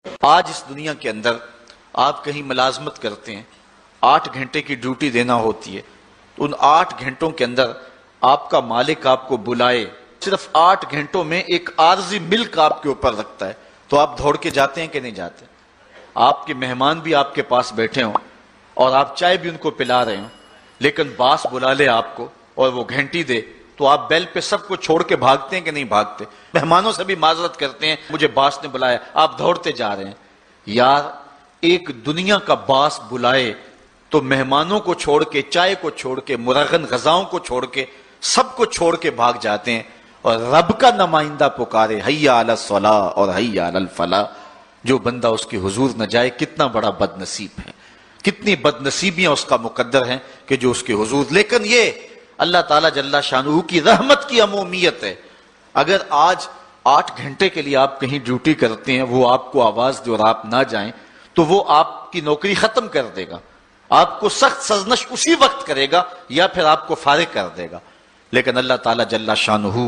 آج اس دنیا کے اندر آپ کہیں ملازمت کرتے ہیں، 8 گھنٹے کی ڈیوٹی دینا ہوتی ہے، تو ان 8 گھنٹوں کے اندر آپ کا مالک آپ کو بلائے، صرف 8 گھنٹوں میں ایک عارضی ملک آپ کے اوپر رکھتا ہے، تو آپ دوڑ کے جاتے ہیں کہ نہیں جاتے؟ آپ کے مہمان بھی آپ کے پاس بیٹھے ہوں اور آپ چائے بھی ان کو پلا رہے ہوں، لیکن باس بلا لے آپ کو اور وہ گھنٹی دے تو آپ بیل پہ سب کو چھوڑ کے بھاگتے ہیں کہ نہیں بھاگتے؟ مہمانوں سے بھی معذرت کرتے ہیں، مجھے باس نے بلایا، آپ دوڑتے جا رہے ہیں۔ یار ایک دنیا کا باس بلائے تو مہمانوں کو چھوڑ کے، چائے کو چھوڑ کے، مرغن غذاؤں کو چھوڑ کے، سب کو چھوڑ کے بھاگ جاتے ہیں، اور رب کا نمائندہ پکارے حی علی الصلاۃ اور حی علی الفلاح، جو بندہ اس کے حضور نہ جائے کتنا بڑا بد نصیب ہے، کتنی بد نصیبیاں اس کا مقدر ہیں کہ جو اس کے حضور۔ لیکن یہ اللہ تعالیٰ جل شانہ کی رحمت کی عمومیت ہے۔ اگر آج 8 گھنٹے کے لیے آپ کہیں ڈیوٹی کرتے ہیں، وہ آپ کو آواز دے اور آپ نہ جائیں تو وہ آپ کی نوکری ختم کر دے گا، آپ کو سخت سرزنش اسی وقت کرے گا یا پھر آپ کو فارغ کر دے گا۔ لیکن اللہ تعالیٰ جل شانہ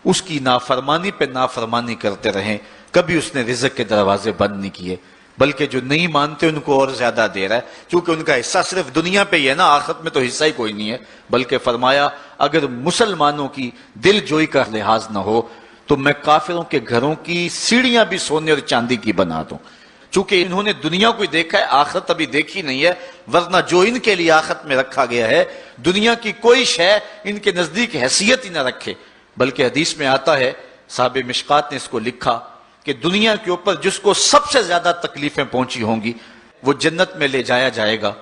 اس کی نافرمانی پہ نافرمانی کرتے رہیں، کبھی اس نے رزق کے دروازے بند نہیں کیے، بلکہ جو نہیں مانتے ان کو اور زیادہ دے رہا ہے، چونکہ ان کا حصہ صرف دنیا پہ ہی ہے نا، آخرت میں تو حصہ ہی کوئی نہیں ہے۔ بلکہ فرمایا اگر مسلمانوں کی دل جوئی کا لحاظ نہ ہو تو میں کافروں کے گھروں کی سیڑھیاں بھی سونے اور چاندی کی بنا دوں، چونکہ انہوں نے دنیا کو دیکھا ہے، آخرت ابھی دیکھی نہیں ہے، ورنہ جو ان کے لیے آخرت میں رکھا گیا ہے دنیا کی کوئی شے ان کے نزدیک حیثیت ہی نہ رکھے۔ بلکہ حدیث میں آتا ہے، صاحب مشکات نے اس کو لکھا کہ دنیا کے اوپر جس کو سب سے زیادہ تکلیفیں پہنچی ہوں گی وہ جنت میں لے جایا جائے گا،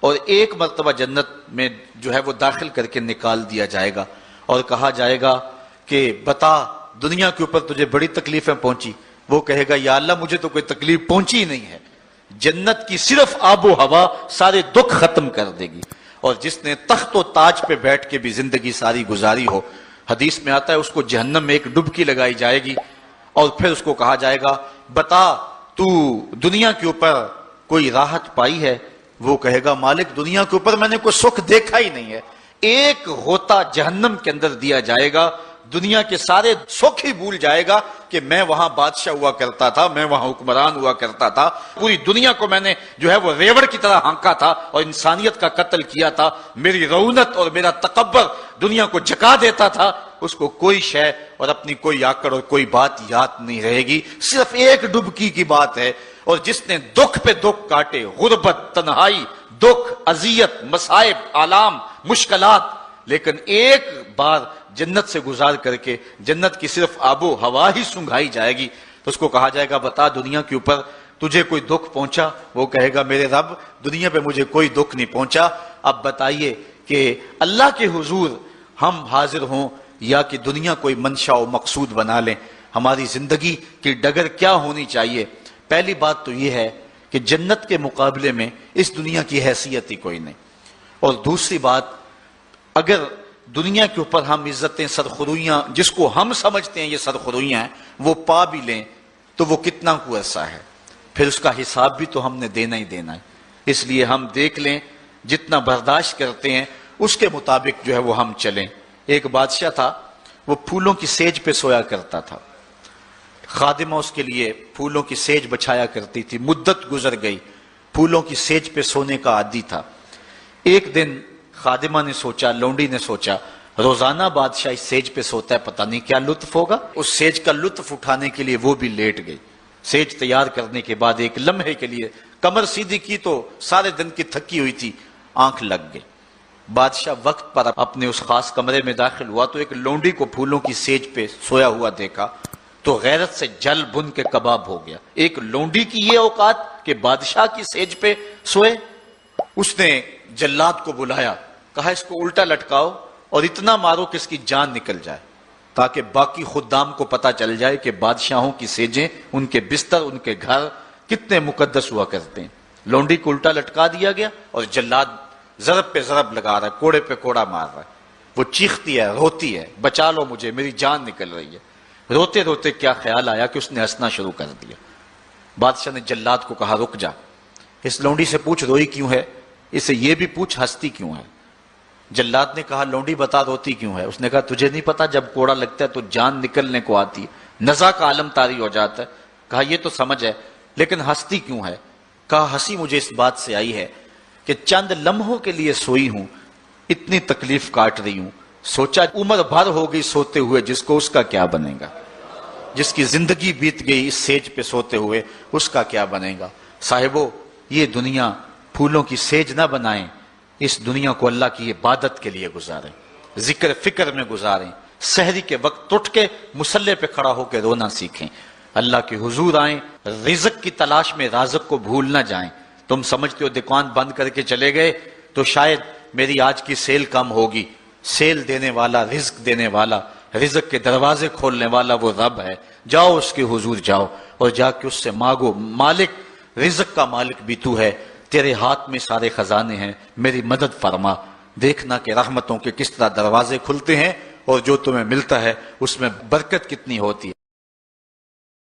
اور ایک مرتبہ جنت میں جو ہے وہ داخل کر کے نکال دیا جائے گا، اور کہا جائے گا کہ بتا دنیا کے اوپر تجھے بڑی تکلیفیں پہنچی؟ وہ کہے گا یا اللہ مجھے تو کوئی تکلیف پہنچی ہی نہیں ہے۔ جنت کی صرف آب و ہوا سارے دکھ ختم کر دے گی۔ اور جس نے تخت و تاج پہ بیٹھ کے بھی زندگی ساری گزاری ہو، حدیث میں آتا ہے اس کو جہنم میں ایک ڈبکی لگائی جائے گی، اور پھر اس کو کہا جائے گا بتا تو دنیا کے اوپر کوئی راحت پائی ہے؟ وہ کہے گا مالک دنیا کے اوپر میں نے کوئی سکھ دیکھا ہی نہیں ہے۔ ایک غوطہ جہنم کے اندر دیا جائے گا، دنیا کے سارے سکھ ہی بھول جائے گا کہ میں وہاں بادشاہ ہوا کرتا تھا، میں وہاں حکمران ہوا کرتا تھا، پوری دنیا کو میں نے جو ہے وہ ریوڑ کی طرح ہانکا تھا اور انسانیت کا قتل کیا تھا، میری رونت اور میرا تکبر دنیا کو جھکا دیتا تھا۔ اس کو کوئی شے اور اپنی کوئی آکڑ اور کوئی بات یاد نہیں رہے گی، صرف ایک ڈبکی کی بات ہے۔ اور جس نے دکھ پہ دکھ کاٹے، غربت، تنہائی، دکھ، اذیت، مصائب، آلام، مشکلات، لیکن ایک بار جنت سے گزار کر کے جنت کی صرف آب و ہوا ہی سنگھائی جائے گی، تو اس کو کہا جائے گا بتا دنیا کے اوپر تجھے کوئی دکھ پہنچا؟ وہ کہے گا میرے رب دنیا پہ مجھے کوئی دکھ نہیں پہنچا۔ اب بتائیے کہ اللہ کے حضور ہم حاضر ہوں یا کہ دنیا کوئی منشا و مقصود بنا لیں؟ ہماری زندگی کی ڈگر کیا ہونی چاہیے؟ پہلی بات تو یہ ہے کہ جنت کے مقابلے میں اس دنیا کی حیثیت ہی کوئی نہیں، اور دوسری بات اگر دنیا کے اوپر ہم عزتیں، سرخرویاں جس کو ہم سمجھتے ہیں یہ سرخرویاں ہیں وہ پا بھی لیں تو وہ کتنا کو عرصہ ہے، پھر اس کا حساب بھی تو ہم نے دینا ہی دینا ہے۔ اس لیے ہم دیکھ لیں جتنا برداشت کرتے ہیں اس کے مطابق جو ہے وہ ہم چلیں۔ ایک بادشاہ تھا، وہ پھولوں کی سیج پہ سویا کرتا تھا، خادمہ اس کے لیے پھولوں کی سیج بچھایا کرتی تھی، مدت گزر گئی، پھولوں کی سیج پہ سونے کا عادی تھا۔ ایک دن خادمہ نے سوچا، لونڈی نے سوچا روزانہ بادشاہ اس سیج پہ سوتا ہے، پتہ نہیں کیا لطف ہوگا۔ اس سیج کا لطف اٹھانے کے لیے وہ بھی لیٹ گئی۔ سیج تیار کرنے کے بعد ایک لمحے کے لیے کمر سیدھی کی تو سارے دن کی تھکی ہوئی تھی، آنکھ لگ گئی۔ بادشاہ وقت پر اپنے اس خاص کمرے میں داخل ہوا تو ایک لونڈی کو پھولوں کی سیج پہ سویا ہوا دیکھا تو غیرت سے جل بن کے کباب ہو گیا۔ ایک لونڈی کی یہ اوقات کہ بادشاہ کی سیج پہ سوئے؟ اس نے جلاد کو بلایا، کہا اس کو الٹا لٹکاؤ اور اتنا مارو کہ اس کی جان نکل جائے، تاکہ باقی خدام کو پتا چل جائے کہ بادشاہوں کی سیجیں، ان کے بستر، ان کے گھر کتنے مقدس ہوا کرتے ہیں۔ لونڈی کو الٹا لٹکا دیا گیا اور جلاد ضرب پہ ضرب لگا رہا ہے، کوڑے پہ کوڑا مار رہا ہے۔ وہ چیختی ہے، روتی ہے، بچا لو مجھے، میری جان نکل رہی ہے۔ روتے روتے کیا خیال آیا کہ اس نے ہنسنا شروع کر دیا۔ بادشاہ نے جلاد کو کہا رک جا، اس لونڈی سے پوچھ روئی کیوں ہے، اسے یہ بھی پوچھ ہنستی کیوں ہے۔ جلاد نے کہا لونڈی بتا روتی کیوں ہے؟ اس نے کہا تجھے نہیں پتا جب کوڑا لگتا ہے تو جان نکلنے کو آتی ہے، نزع کا عالم طاری ہو جاتا ہے۔ کہا یہ تو سمجھ ہے لیکن ہنستی کیوں ہے؟ کہا ہنسی مجھے اس بات سے آئی ہے کہ چند لمحوں کے لیے سوئی ہوں، اتنی تکلیف کاٹ رہی ہوں، سوچا عمر بھر ہو گئی سوتے ہوئے، جس کو اس کا کیا بنے گا، جس کی زندگی بیت گئی اس سیج پہ سوتے ہوئے اس کا کیا بنے گا۔ صاحبو، یہ دنیا پھولوں کی سیج نہ بنائیں، اس دنیا کو اللہ کی عبادت کے لیے گزاریں، ذکر فکر میں گزاریں، سحری کے وقت اٹھ کے مصلی پہ کھڑا ہو کے رونا سیکھیں، اللہ کے حضور آئیں، رزق کی تلاش میں رازق کو بھول نہ جائیں۔ تم سمجھتے ہو دکان بند کر کے چلے گئے تو شاید میری آج کی سیل کم ہوگی، سیل دینے والا، رزق دینے والا، رزق کے دروازے کھولنے والا وہ رب ہے۔ جاؤ اس کے حضور جاؤ اور جا کے اس سے مانگو، مالک، رزق کا مالک بھی تو ہے، تیرے ہاتھ میں سارے خزانے ہیں، میری مدد فرما۔ دیکھنا کہ رحمتوں کے کس طرح دروازے کھلتے ہیں اور جو تمہیں ملتا ہے اس میں برکت کتنی ہوتی ہے۔